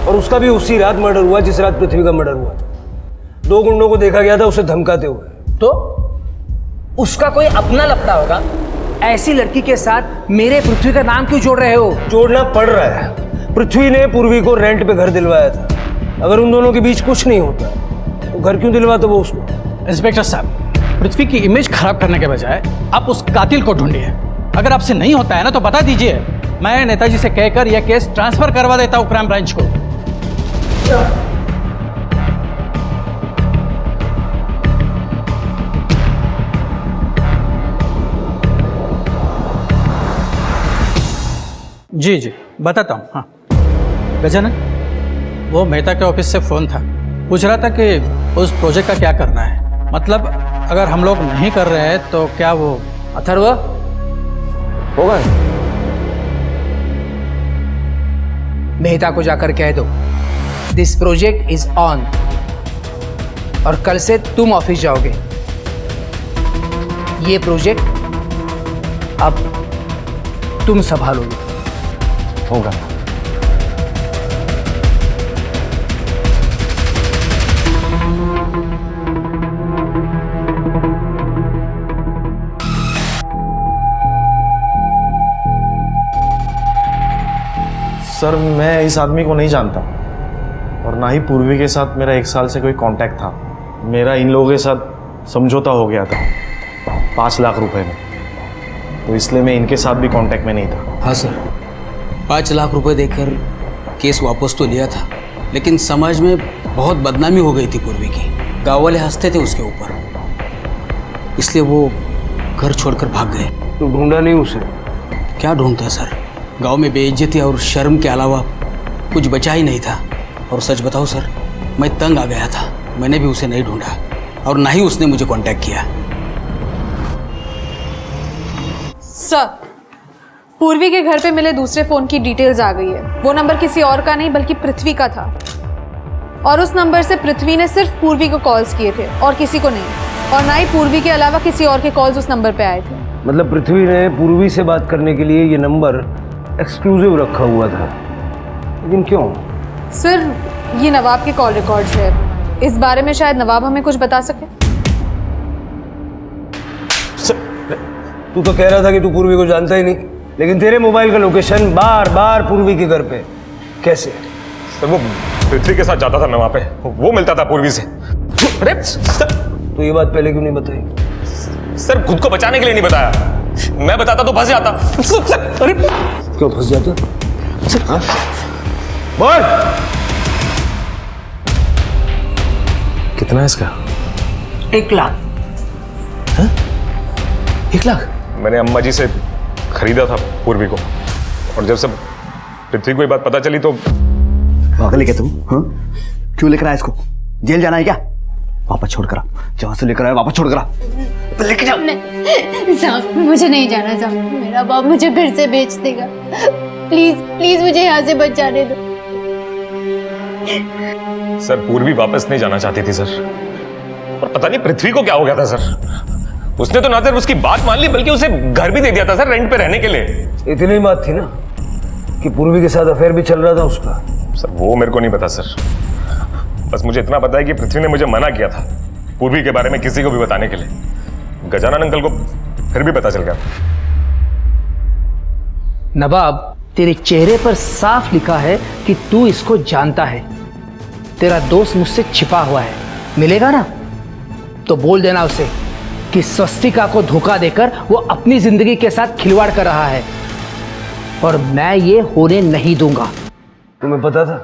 Speaker 11: और उसका भी उसी रात मर्डर हुआ जिस रात पृथ्वी का मर्डर हुआ था। 2 गुंडों को देखा गया था उसे धमकाते हुए।
Speaker 2: तो उसका कोई अपना लफड़ा होगा। ऐसी लड़की के साथ मेरे पृथ्वी का नाम क्यों जोड़ रहे हो?
Speaker 11: जोड़ना पड़ रहा है। पृथ्वी ने पूर्वी को रेंट पे घर दिलवाया था। अगर उन दोनों के बीच कुछ नहीं होता तो घर क्यों दिलवाता वो उसको?
Speaker 20: इंस्पेक्टर साहब, पृथ्वी की इमेज खराब करने के बजाय आप उस कातिल को ढूंढिए। अगर आपसे नहीं होता है ना तो बता दीजिए, मैं नेताजी से कहकर यह केस ट्रांसफर करवा देता हूं क्राइम ब्रांच को। जी जी बताता हूँ। हाँ गजानन, वो मेहता के ऑफिस से फ़ोन था, पूछ रहा था कि उस प्रोजेक्ट का क्या करना है। मतलब अगर हम लोग नहीं कर रहे हैं तो क्या वो
Speaker 2: अथर्व
Speaker 11: होगा?
Speaker 2: मेहता को जाकर कह दो दिस प्रोजेक्ट इज ऑन और कल से तुम ऑफिस जाओगे। ये प्रोजेक्ट अब तुम संभालोगे।
Speaker 11: होगा।
Speaker 1: सर मैं इस आदमी को नहीं जानता और ना ही पूर्वी के साथ मेरा 1 साल से कोई कांटेक्ट था। मेरा इन लोगों के साथ समझौता हो गया था 5 लाख रुपए में, तो इसलिए मैं इनके साथ भी कांटेक्ट में नहीं था।
Speaker 2: हाँ सर, 5 लाख रुपए देकर केस वापस तो लिया था, लेकिन समाज में बहुत बदनामी हो गई थी पूर्वी की। गाँव वाले हंसते थे उसके ऊपर, इसलिए वो घर छोड़कर भाग गए।
Speaker 11: तो ढूंढा नहीं उसे?
Speaker 2: क्या ढूंढता सर, गांव में बेइज्जती और शर्म के अलावा कुछ बचा ही नहीं था। और सच बताऊं सर, मैं तंग आ गया था। मैंने भी उसे नहीं ढूंढा और ना ही उसने मुझे कांटेक्ट किया।
Speaker 13: सर, पूर्वी के घर पे मिले दूसरे फोन की डिटेल्स आ गई है। वो नंबर किसी और का नहीं बल्कि पृथ्वी का था और उस नंबर से पृथ्वी ने सिर्फ पूर्वी को कॉल्स किए थे और किसी को नहीं, और ना ही पूर्वी के अलावा किसी और के कॉल्स उस नंबर पे आए थे।
Speaker 11: मतलब पृथ्वी ने पूर्वी से बात करने के लिए ये नंबर एक्सक्लूसिव रखा हुआ था, लेकिन क्यों?
Speaker 13: सर, ये नवाब के कॉल रिकॉर्ड्स है। इस बारे में शायद नवाब हमें कुछ बता सके।
Speaker 11: तू तो कह रहा था कि तू पूर्वी को जानता ही नहीं, लेकिन तेरे मोबाइल का लोकेशन बार बार पूर्वी के घर पे कैसे?
Speaker 10: सर वो पृथ्वी के साथ जाता था मैं वहां पे, वो मिलता था पूर्वी से। अरे सर,
Speaker 11: तो ये बात पहले क्यों नहीं बताई?
Speaker 10: सर खुद को बचाने के लिए नहीं बताया। मैं बताता तो फंस जाता। अरे
Speaker 11: क्यों फंस जाता? हाँ? बोल।
Speaker 1: कितना है इसका?
Speaker 2: 1 लाख।
Speaker 1: हाँ? 1 लाख?
Speaker 10: मैंने अम्मा जी से खरीदा था पूर्वी को, और जब सब पृथ्वी को ये बात पता चली तो
Speaker 5: पागल है क्या तुम? हाँ? क्यों लेकर आया इसको? जेल जाना है क्या? वापस छोड़ कर आ। जहां से लेकर आया वापस छोड़ कर आ। लेके जाओ।
Speaker 7: साहब मुझे नहीं जाना साहब, मेरा बाप मुझे घर से बेच देगा। प्लीज प्लीज मुझे यहाँ से बचाने दो।
Speaker 10: सर पूर्वी वापस नहीं जाना चाहती थी सर, और पता नहीं पृथ्वी को क्या हो गया था सर। उसने तो ना सिर्फ उसकी बात मान ली बल्कि उसे घर भी दे दिया था सर रेंट पे रहने के लिए।
Speaker 11: इतनी ही बात थी ना कि पूर्वी के साथ अफेयर भी चल रहा था उसका।
Speaker 10: सर वो मेरे को नहीं पता सर, बस मुझे इतना पता है कि पृथ्वी ने मुझे मना किया था पूर्वी के बारे में किसी को भी बताने के लिए। गजानन अंकल को फिर भी पता चल गया।
Speaker 2: नवाब, तेरे चेहरे पर साफ लिखा है कि तू इसको जानता है। तेरा दोस्त मुझसे छिपा हुआ है, मिलेगा ना तो बोल देना उसे कि स्वस्तिका को धोखा देकर वो अपनी जिंदगी के साथ खिलवाड़ कर रहा है, और मैं ये होने नहीं दूंगा।
Speaker 11: तुम्हें पता था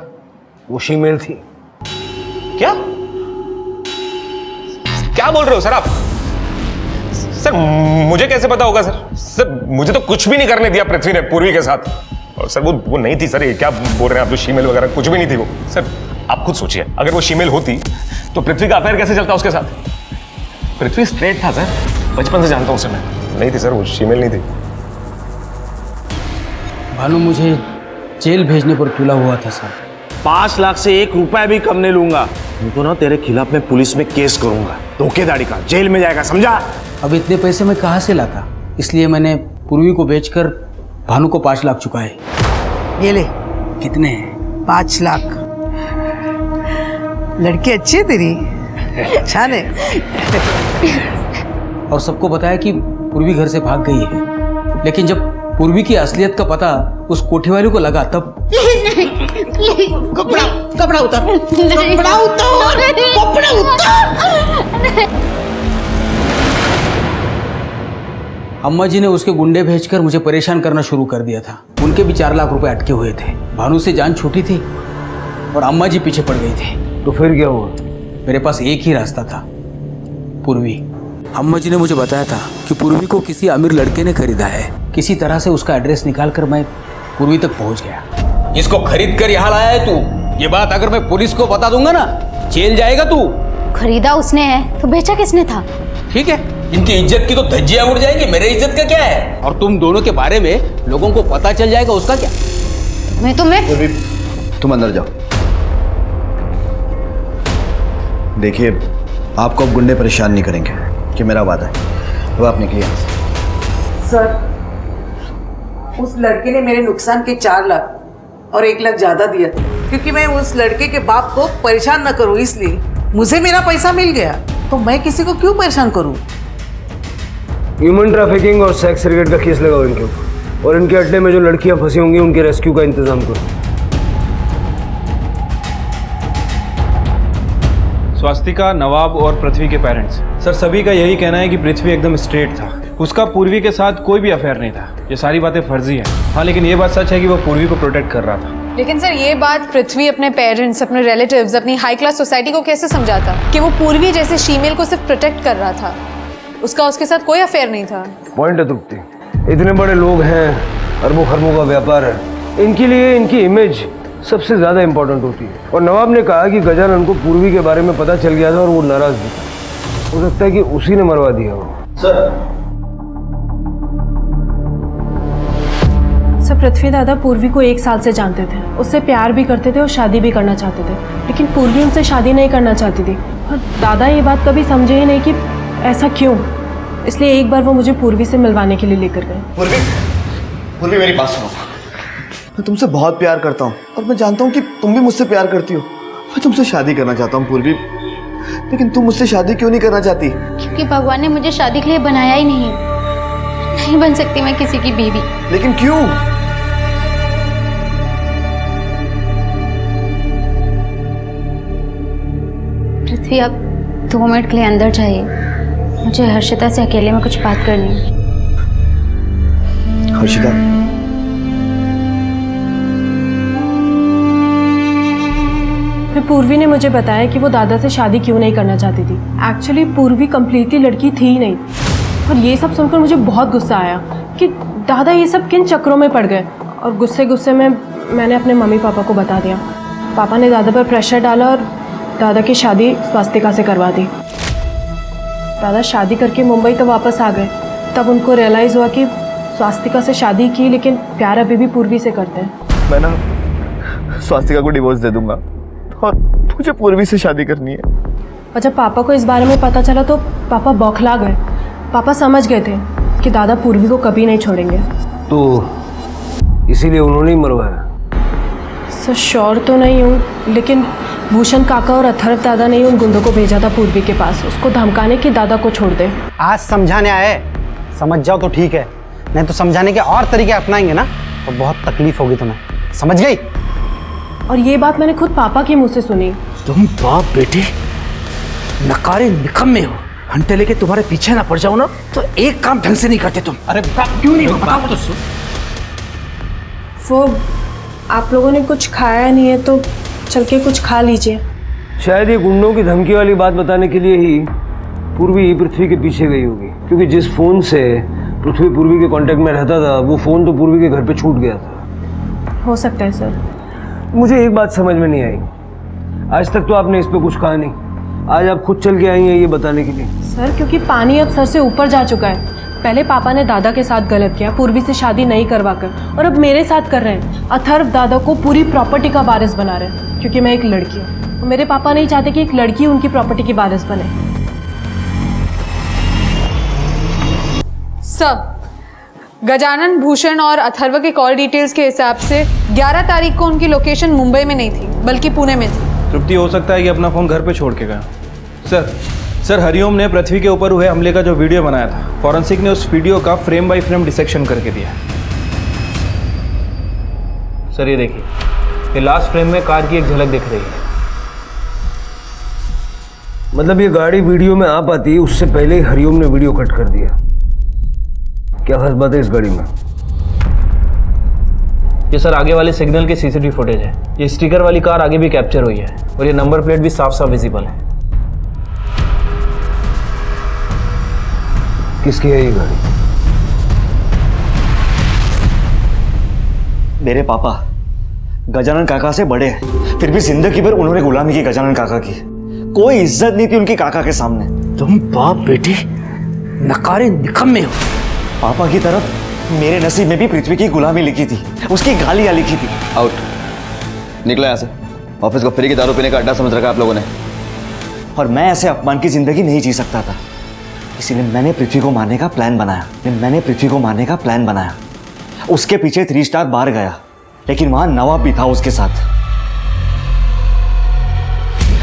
Speaker 11: वो शीमेल थी?
Speaker 10: क्या क्या बोल रहे हो सर आप? सर मुझे कैसे पता होगा सर? सर मुझे तो कुछ भी नहीं करने दिया पृथ्वी ने पूर्वी के साथ। और सर वो नहीं थी सर, ये क्या बोल रहे हैं आप? जो शीमेल वगैरह कुछ भी नहीं थी वो। सर आप खुद सोचिए, अगर वो शीमेल होती तो पृथ्वी का अफेयर कैसे चलता उसके साथ? पृथ्वी स्ट्रेट था सर, बचपन से जानता हूं उसे मैं। नहीं थी सर, वो शीमेल नहीं थी।
Speaker 20: भानु मुझे जेल भेजने पर तुला हुआ था सर।
Speaker 1: 5 लाख से 1 रुपया भी कम नहीं लूंगा। नहीं तो ना तेरे खिलाफ मैं पुलिस में केस करूंगा। धोखेधड़ी का, जेल में जाएगा, समझा?
Speaker 20: अब इतने पैसे मैं कहाँ से लाता, इसलिए मैंने पूर्वी को बेचकर भानु को 5 लाख चुकाए।
Speaker 14: ये ले
Speaker 20: कितने हैं?
Speaker 14: 5 लाख। लड़की अच्छी है तेरी, छान है।
Speaker 20: और सबको बताया कि पूर्वी घर से भाग गई है, लेकिन जब पूर्वी की असलियत का पता उस कोठी वाले को लगा तब
Speaker 14: कपड़ा उतार, कपड़ा उतार, कपड़ा उतार।
Speaker 20: अम्मा जी ने उसके गुंडे भेजकर मुझे परेशान करना शुरू कर दिया था। उनके भी 4 लाख रुपए अटके हुए थे। भानु से जान छूटी थी और अम्मा जी पीछे पड़ गई थी।
Speaker 11: तो फिर क्या हुआ?
Speaker 20: मेरे पास एक ही रास्ता था, पूर्वी। अम्मा जी ने मुझे बताया था कि पूर्वी को किसी अमीर लड़के ने खरीदा है। किसी तरह से उसका एड्रेस निकालकर मैं पूर्वी तक पहुंच गया।
Speaker 2: इसको खरीद कर यहाँ लाया है तू। ये बात अगर मैं पुलिस को बता दूंगा ना, जेल जाएगा तू।
Speaker 3: खरीदा उसने है तो बेचा किसने था?
Speaker 2: ठीक है, इनकी इज्जत की तो धज्जियां उड़ जाएंगी, मेरे इज्जत का क्या है? और तुम दोनों के बारे में लोगों को पता चल जाएगा, उसका क्या?
Speaker 3: मैं
Speaker 5: तुम अंदर जाओ। देखिए, आपको अब गुंडे परेशान नहीं करेंगे, कि मेरा वादा है। वो आप निकलिए।
Speaker 14: सर, उस लड़के ने मेरे नुकसान के 4 लाख और 1 लाख ज्यादा दिया, क्योंकि मैं उस लड़के के बाप को परेशान न करूं, इसलिए मुझे मेरा पैसा मिल गया तो मैं किसी को क्यों परेशान करूं?
Speaker 11: ह्यूमन ट्रैफिकिंग और सेक्स रेकेट का केस लगाओ इनके ऊपर, और इनके अड्डे में जो लड़कियां फंसी होंगी उनके रेस्क्यू का इंतजाम करो।
Speaker 12: स्वास्तिका, नवाब और पृथ्वी के पेरेंट्स, सर सभी का यही कहना है कि पृथ्वी एकदम स्ट्रेट था। उसका पूर्वी के साथ कोई भी अफेयर नहीं था। ये सारी बातें फर्जी है। हाँ, लेकिन ये बात सच है कि वो पूर्वी को प्रोटेक्ट कर रहा था।
Speaker 13: लेकिन सर ये बात पृथ्वी अपने पेरेंट्स, अपने रिलेटिव्स, अपनी हाई क्लास सोसाइटी को कैसे समझाता कि वो पूर्वी जैसे फीमेल को सिर्फ प्रोटेक्ट कर रहा था? उसका उसके साथ कोई अफेयर नहीं था।
Speaker 11: पॉइंट है तृप्ति, इतने बड़े लोग हैं, अरबों खरबों का व्यापार है, इनके लिए इनकी इमेज सबसे ज़्यादा इंपॉर्टेंट होती है। और नवाब ने कहा कि गजानन को पूर्वी के बारे में पता चल गया था और वो नाराज भी था। हो सकता है कि उसी ने मरवा दिया हो।
Speaker 9: सर पृथ्वी दादा पूर्वी को 1 साल से जानते थे, उससे प्यार भी करते थे और शादी भी करना चाहते थे, लेकिन पूर्वी उनसे शादी नहीं करना चाहती थी। और दादा ये बात कभी समझे ही नहीं कि ऐसा क्यों। इसलिए एक बार वो मुझे पूर्वी से मिलवाने के लिए लेकर गए।
Speaker 5: पूर्वी मेरी बात सुनो। मैं तुमसे बहुत प्यार करता हूँ और मैं जानता हूँ कि तुम भी मुझसे प्यार करती हो। मैं तुमसे शादी करना चाहता हूँ पूर्वी, लेकिन तुम मुझसे शादी क्यों नहीं करना चाहती?
Speaker 3: क्योंकि भगवान ने मुझे शादी के लिए बनाया ही नहीं बन सकती मैं किसी की बीवी।
Speaker 5: लेकिन क्यों?
Speaker 3: पृथ्वी, आप 2 मिनट के लिए अंदर जाइए, मुझे हर्षिता से अकेले में कुछ बात करनी है।
Speaker 5: हर्षिता,
Speaker 9: फिर पूर्वी ने मुझे बताया कि वो दादा से शादी क्यों नहीं करना चाहती थी। एक्चुअली पूर्वी कम्प्लीटली लड़की थी ही नहीं। और ये सब सुनकर मुझे बहुत गुस्सा आया कि दादा ये सब किन चक्रों में पड़ गए। और गुस्से में मैंने अपने मम्मी पापा को बता दिया। पापा ने दादा पर प्रेशर डाला और दादा की शादी स्वास्तिका से करवा दी। दादा शादी करके मुंबई तो वापस आ गए। तब उनको रियलाइज़ हुआ कि स्वास्तिका से शादी की, लेकिन प्यार अभी भी पूर्वी से करते हैं।
Speaker 5: मैं ना स्वास्तिका को डिवोर्स दे दूंगा और मुझे पूर्वी से शादी करनी है।
Speaker 9: और जब पापा को इस बारे में पता चला तो पापा बौखला गए। पापा समझ गए थे कि दादा पूर्वी को कभी नहीं छोड़ेंगे।
Speaker 11: तो इसीलिए उन्होंने ही मरवाया?
Speaker 9: सर श्योर तो नहीं हूँ, लेकिन भूषण काका और अथर्व दादा ने ही उन गुंडों को भेजा था पूर्वी के पास, उसको धमकाने कि दादा को छोड़ दे।
Speaker 21: आज समझाने आए, समझ जाओ तो ठीक है, नहीं तो समझाने के और तरीके अपनाएंगे ना तो बहुत तकलीफ होगी तुम्हें, समझ गई?
Speaker 9: और ये बात मैंने खुद पापा के मुंह से सुनी।
Speaker 2: तुम बाप बेटे नकारे निकम्मे हो। घंटे लेके तुम्हारे पीछे ना पड़ जाओ ना तो एक काम ढंग से नहीं करते तुम। अरे क्यों नहीं बताओ तो सुन।
Speaker 9: वो आप लोगों ने कुछ खाया नहीं है तो चल के कुछ खा लीजिए।
Speaker 11: शायद ये गुंडों की धमकी वाली बात बताने के लिए ही पूर्वी पृथ्वी के पीछे गई होगी, क्योंकि जिस फोन से पृथ्वी पूर्वी के कांटेक्ट में रहता था वो फोन तो पूर्वी के घर पे छूट गया था।
Speaker 9: हो सकता है सर।
Speaker 11: मुझे एक बात समझ में नहीं आई, आज तक तो आपने इस पे कुछ कहा नहीं, आज आप खुद चल के आई हैं ये बताने के लिए।
Speaker 9: सर क्योंकि पानी अब सर से ऊपर जा चुका है। पहले पापा ने दादा के साथ गलत किया, पूर्वी से शादी नहीं करवाकर, और अब मेरे साथ कर रहे हैं। अथर्व दादा को पूरी प्रॉपर्टी का वारिस बना रहे हैं क्योंकि मैं एक लड़की हूँ। तो मेरे पापा नहीं चाहते कि एक लड़की उनकी प्रॉपर्टी की वारिस बने।
Speaker 13: सर, गजानन, भूषण और अथर्व के कॉल डिटेल्स के हिसाब से 11 तारीख को उनकी लोकेशन मुंबई में नहीं थी बल्कि पुणे में थी।
Speaker 12: तृप्ति, हो सकता है कि अपना फ़ोन घर पे छोड़ के गया। सर हरिओम ने पृथ्वी के ऊपर हुए हमले का जो वीडियो बनाया था, फॉरेंसिक ने उस वीडियो का फ्रेम बाय फ्रेम डिसेक्शन करके दिया। सर ये देखिए, ये लास्ट फ्रेम में कार की एक झलक दिख रही है।
Speaker 11: मतलब ये गाड़ी वीडियो में आ पाती है उससे पहले ही हरिओम ने वीडियो कट कर दिया। क्या खास बात है इस गाड़ी में?
Speaker 12: ये सर आगे वाले सिग्नल के सीसीटीवी फुटेज है। ये स्टिकर वाली कार आगे भी कैप्चर हुई है और ये नंबर प्लेट भी साफ साफ विजिबल है।
Speaker 11: किसकी है ये गाड़ी?
Speaker 5: मेरे पापा गजानन काका से बड़े हैं, फिर भी जिंदगी भर उन्होंने गुलामी की गजानन काका की। कोई इज्जत नहीं थी उनकी काका के सामने।
Speaker 2: तुम बाप बेटे नकारे निकम्मे हो।
Speaker 5: पापा की तरफ मेरे नसीब में भी पृथ्वी की गुलामी लिखी थी, उसकी गालियां लिखी थी।
Speaker 17: आउट, निकलो यहाँ से। ऑफिस को फ्री की दारू पीने का अड्डा समझ रखा आप लोगों ने।
Speaker 5: और मैं ऐसे अपमान की जिंदगी नहीं जी सकता था, इसीलिए मैंने पृथ्वी को मारने का प्लान बनाया। उसके पीछे 3 स्टार बार गया, लेकिन वहां नवाब भी था उसके साथ।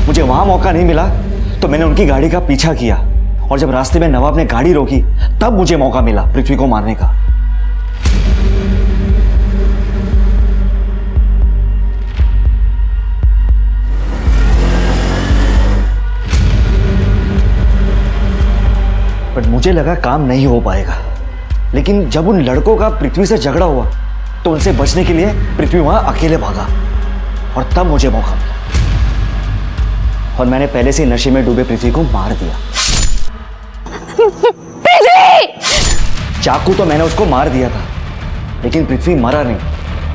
Speaker 5: मुझे वहां मौका नहीं मिला तो मैंने उनकी गाड़ी का पीछा किया, और जब रास्ते में नवाब ने गाड़ी रोकी तब मुझे मौका मिला पृथ्वी को मारने का। बट मुझे लगा काम नहीं हो पाएगा, लेकिन जब उन लड़कों का पृथ्वी से झगड़ा हुआ तो उनसे बचने के लिए पृथ्वी वहां अकेले भागा, और तब मुझे मौका मिला और मैंने पहले से नशे में डूबे पृथ्वी को मार दिया। चाकू तो मैंने उसको मार दिया था, लेकिन पृथ्वी मरा नहीं।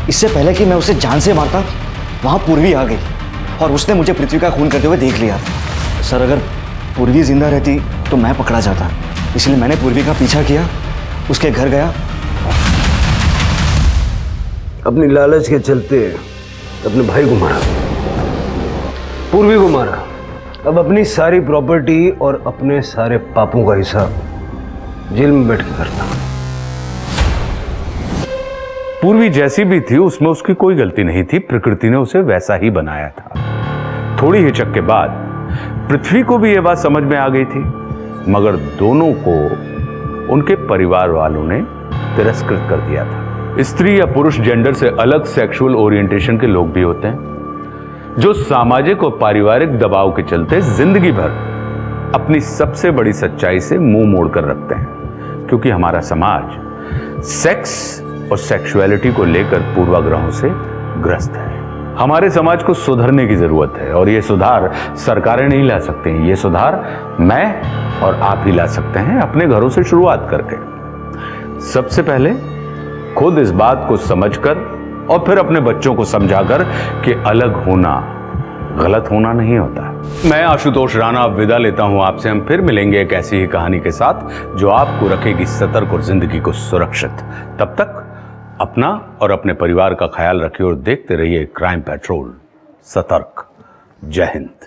Speaker 5: इससे पहले कि मैं उसे जान से मारता, वहां पूर्वी आ गई और उसने मुझे पृथ्वी का खून करते हुए देख लिया था। सर, अगर पूर्वी जिंदा रहती तो मैं पकड़ा जाता, इसलिए मैंने पूर्वी का पीछा किया, उसके घर गया।
Speaker 11: अपनी लालच के चलते अपने भाई को मारा, पूर्वी को मारा। अब अपनी सारी प्रॉपर्टी और अपने सारे पापों का हिसाब जेल में बैठ के करता।
Speaker 4: पूर्वी जैसी भी थी उसमें उसकी कोई गलती नहीं थी, प्रकृति ने उसे वैसा ही बनाया था। थोड़ी हिचक के बाद पृथ्वी को भी यह बात समझ में आ गई थी, मगर दोनों को उनके परिवार वालों ने तिरस्कृत कर दिया था। स्त्री या पुरुष जेंडर से अलग सेक्सुअल ओरिएंटेशन के लोग भी होते हैं जो सामाजिक और पारिवारिक दबाव के चलते जिंदगी भर अपनी सबसे बड़ी सच्चाई से मुंह मोड़कर रखते हैं, क्योंकि हमारा समाज सेक्स और सेक्सुअलिटी को लेकर पूर्वाग्रहों से ग्रस्त है। हमारे समाज को सुधरने की जरूरत है, और यह सुधार सरकारें नहीं ला सकती। ये सुधार मैं और आप ही ला सकते हैं, अपने घरों से शुरुआत करके। सबसे पहले खुद इस बात को समझकर और फिर अपने बच्चों को समझाकर कि अलग होना गलत होना नहीं होता। मैं आशुतोष राणा अब विदा लेता हूं आपसे। हम फिर मिलेंगे एक ऐसी ही कहानी के साथ जो आपको रखेगी सतर्क और जिंदगी को सुरक्षित। तब तक अपना और अपने परिवार का ख्याल रखिए और देखते रहिए क्राइम पेट्रोल। सतर्क। जय हिंद।